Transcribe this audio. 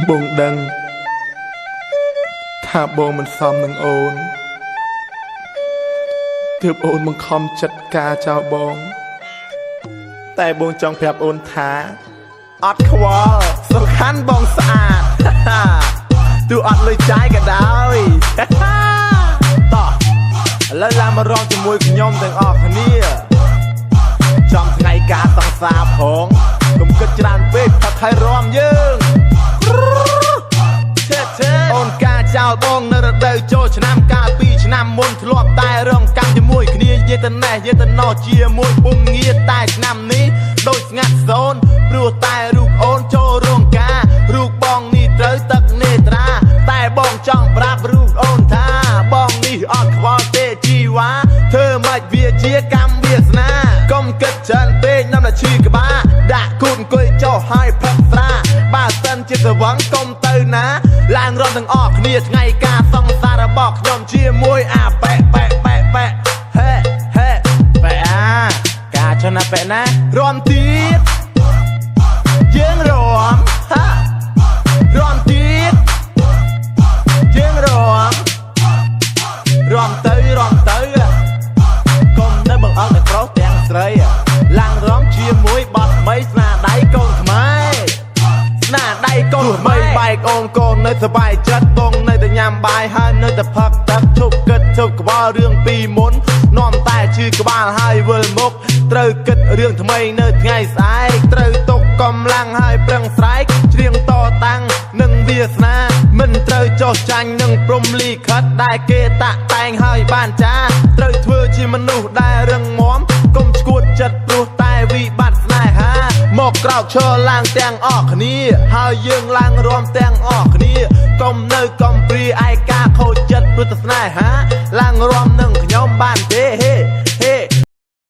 បងដឹងថាបងមិនសមនឹងអូនទើបអូនបង្ខំចិត្តការចោលបងតែបងចង់ប្រាប់អូនថាអត់ខ្វល់សំខាន់បងស្អាតទោះអត់លុយចាយក៏ដោយតោះឥឡូវឡើងមករងជាមួយខ្ញុំទាំងអស់គ្នាចំថ្ងៃការសង្សារផងកុំគិតច្រើនពេកថាថៃរំយើងអូនការចោលបងនៅរដូវចូលឆ្នាំកាលពីឆ្នាំមុនធ្លាប់តែរងកម្មជាមួយគ្នាយេតណេះយេតណោជាមួយពុំងារតែឆ្នាំនេះដូចស្ងាត់សូនព្រោះតែរូបអូនចូលរោងការរូបបងនេះត្រូវទឹកនេត្រាតែបងចង់ប្រាប់រូបអូនថាបងនេះអត់ខ្វល់ទេជីវ៉ាធ្វើម៉េចវាជាកម្មវាសនាកុំគិតច្រើនពេកនាំតែឈឺក្បាលដាក់គូនអង្គុយចុះហើយផឹកស្រាបើសិនជាស្វឹងកុំទៅណាឡើងរំទាំងអស់គ្នាថ្ងៃការសង្សាររបស់ខ្ញុំជាមួយអាប៉ែប៉ែប៉ែប៉ែហេហេប៉ែអាការចណាប៉ែណារំទៀតយើងរំរំទៀតយើងរំទៅកុំនៅបង្អស់តែប្រុសទាំងស្រីឡើងរំជាមួយបត់បីស្នាដៃកូនខ្មែរស្នាដៃកូនខ្មែរបែកអូនកូននៅសบายចិត្តបងនៅតែញ៉ាំបាយហើយនៅតែផឹកទឹកជប់គិតជប់ក្បាលរឿងពីមុននាំតែឈឺក្បាលហើយវិលមុខត្រូវគិតរឿងថ្មីនៅថ្ងៃស្អែកត្រូវទុកកម្លាំងហើយប្រឹងស្រែកច្រៀងតតាំងនឹងវាសនាមិនត្រូវចោះចាញ់នឹងព្រំលីខិតដែលគេតាក់តែងហើយបានចាត្រូវធ្វើជាមនុស្សដែលរឹងមាំកុំឈួតចិត្តព្រោះតែវិបត្តិស្នេហាមកក្រោកឈរឡើងទាំងអស់គ្នាហើយយើងឡើងរំទាំងអស់គ្នាកុំនៅកំព្រាឯកាខូចចិត្តព្រោះតែស្នេហាឡើងរំនឹងខ្ញុំបានទេ